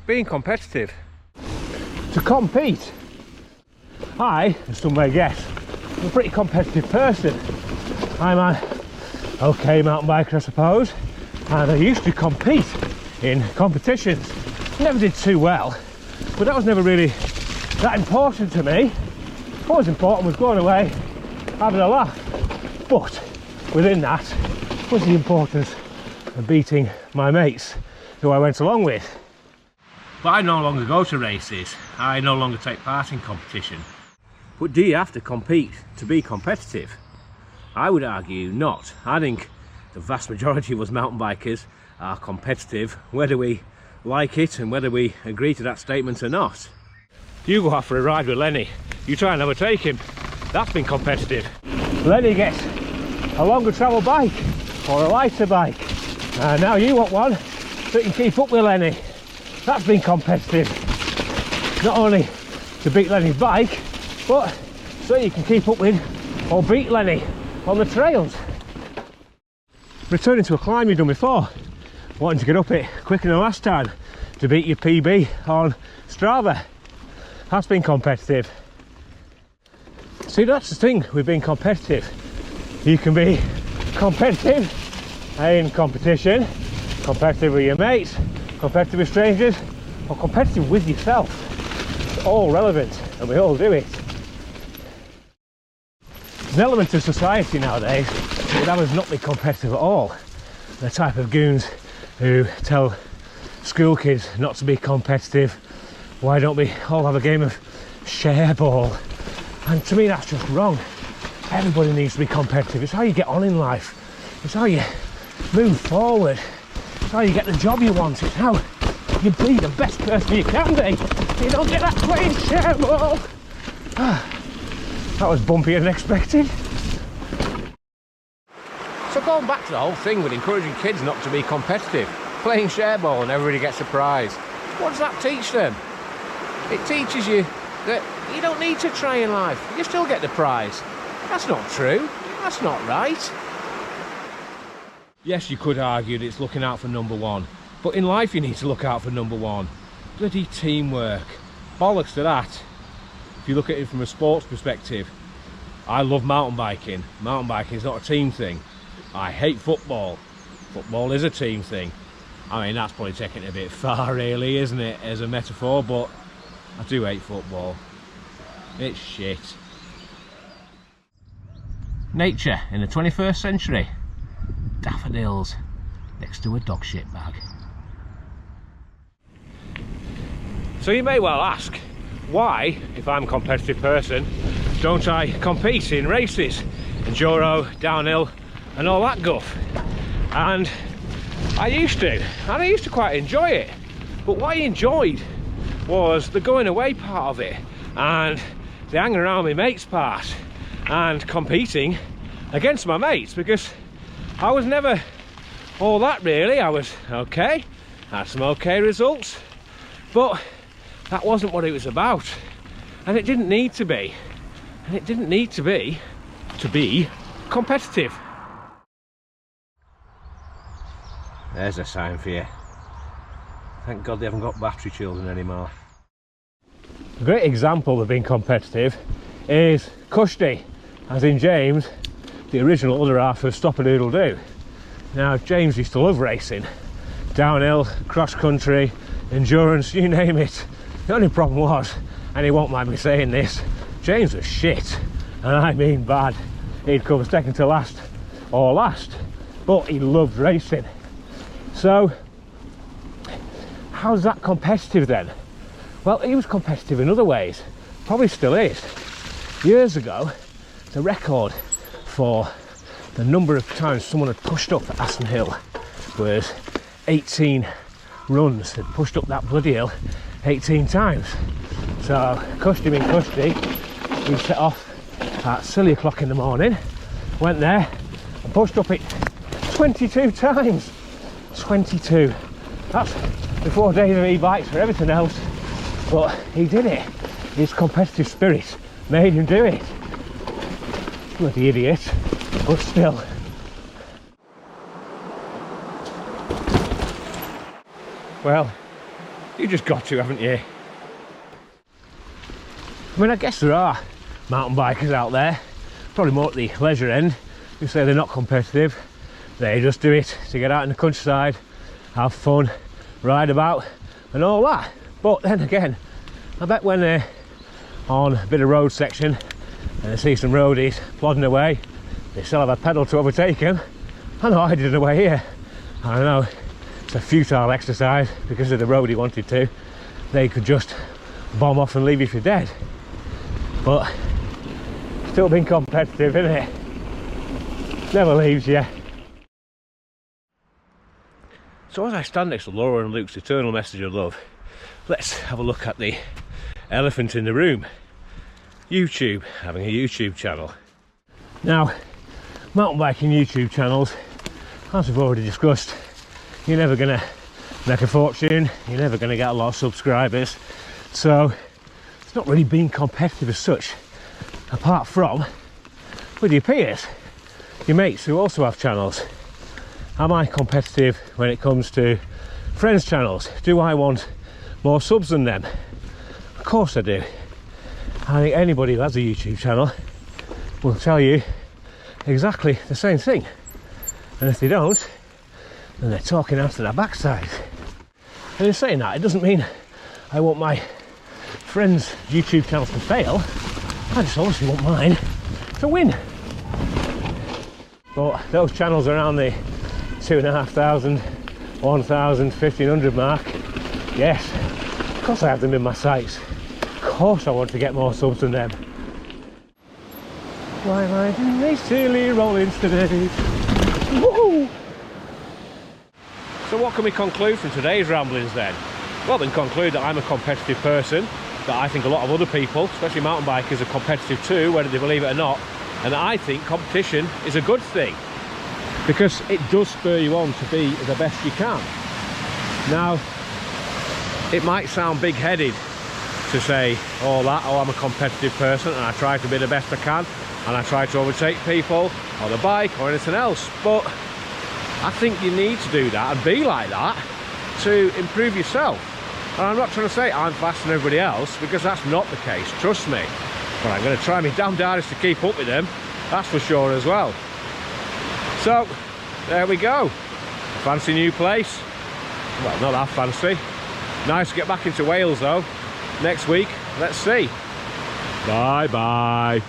being competitive. To compete, I, as some may guess, I'm a pretty competitive person. I'm an okay mountain biker, I suppose, and I used to compete in competitions. Never did too well, but that was never really that important to me. What was important was going away, having a laugh, but within that was the importance of beating my mates who I went along with. But I no longer go to races, I no longer take part in competition. But do you have to compete to be competitive? I would argue not. I think the vast majority of us mountain bikers are competitive, whether we like it and whether we agree to that statement or not. You go out for a ride with Lenny, you try and overtake him, that's been competitive. Lenny gets a longer travel bike or a lighter bike, and now you want one so you can keep up with Lenny. That's been competitive. Not only to beat Lenny's bike, but so you can keep up with or beat Lenny on the trails. Returning to a climb you've done before, wanting to get up it quicker than last time to beat your PB on Strava. That's been competitive. See, that's the thing with being competitive. You can be competitive in competition, competitive with your mates, competitive with strangers, or competitive with yourself. It's all relevant and we all do it. There's an element of society nowadays that would have us not be competitive at all. The type of goons who tell school kids not to be competitive. Why don't we all have a game of share ball? And to me that's just wrong. Everybody needs to be competitive. It's how you get on in life. It's how you move forward. It's how you get the job you want. It's how you be the best person you can be. You don't get that playing share ball. That was bumpier than expected. So going back to the whole thing with encouraging kids not to be competitive, playing share ball and everybody gets a prize. What does that teach them? It teaches you that you don't need to try in life. You still get the prize. That's not true. That's not right. Yes, you could argue that it's looking out for number one, but in life you need to look out for number one. Bloody teamwork. Bollocks to that. If you look at it from a sports perspective, I love mountain biking. Mountain biking is not a team thing. I hate football. Football is a team thing. I mean, that's probably taking it a bit far really, isn't it, as a metaphor, but I do hate football. It's shit. Nature in the 21st century. Daffodils next to a dog shit bag. So you may well ask, why, if I'm a competitive person, don't I compete in races, enduro, downhill and all that guff? And I used to, and I used to quite enjoy it, but what I enjoyed was the going away part of it and the hanging around my mates part and competing against my mates, because I was never all that really. I was okay, had some okay results, but that wasn't what it was about, and it didn't need to be, and it didn't need to be competitive. There's a sign for you. Thank God they haven't got battery children anymore. A great example of being competitive is Cushy, as in James, the original other half of Stopadoodledoo. Now James used to love racing, downhill, cross country, endurance, you name it. The only problem was, and he won't mind me saying this, James was shit, and I mean bad. He'd come second to last or last, but he loved racing. So how's that competitive then? Well, he was competitive in other ways, probably still is. Years ago, the record for the number of times someone had pushed up Aston Hill was 18 runs. Had pushed up that bloody hill 18 times. So Cushy being Cushy, we set off at silly o'clock in the morning, went there and pushed up it 22 times. 22. That's before days of e-bikes or everything else, but he did it. His competitive spirit made him do it. Bloody idiot, but still. Well, You just got to, haven't you? I mean, I guess there are mountain bikers out there, probably more at the leisure end, who say they're not competitive. They just do it to get out in the countryside, have fun, ride about and all that. But then again, I bet when they're on a bit of road section and they see some roadies plodding away, they still have a pedal to overtake them. I know I did on the way here. I know it's a futile exercise because if the roadie wanted to, they could just bomb off and leave you for dead. But still being competitive, isn't it? Never leaves you. So as I stand next to Laura and Luke's eternal message of love, let's have a look at the elephant in the room. YouTube, having a YouTube channel. Now, mountain biking YouTube channels, as we've already discussed, you're never going to make a fortune, you're never going to get a lot of subscribers, so it's not really being competitive as such, apart from with your peers, your mates who also have channels. Am I competitive when it comes to friends' channels? Do I want more subs than them? Of course I do. I think anybody who has a YouTube channel will tell you exactly the same thing. And if they don't, then they're talking after their backside. And in saying that, it doesn't mean I want my friends' YouTube channels to fail. I just obviously want mine to win. But those channels around the 2,500, 1,000, 1,500 mark, yes, of course I have them in my sights. Of course I want to get more subs than them. Why am I doing these silly rollings today? Woohoo! So what can we conclude from today's ramblings then? Well, we can conclude that I'm a competitive person, that I think a lot of other people, especially mountain bikers, are competitive too, whether they believe it or not, and I think competition is a good thing because it does spur you on to be the best you can. Now, it might sound big-headed to say all that, oh, I'm a competitive person and I try to be the best I can and I try to overtake people on the bike or anything else, but I think you need to do that and be like that to improve yourself. And I'm not trying to say I'm faster than everybody else, because that's not the case, trust me. But I'm going to try my damn hardest to keep up with them, that's for sure as well. So, there we go. A fancy new place. Well, not that fancy. Nice to get back into Wales though. Next week, let's see. Bye bye.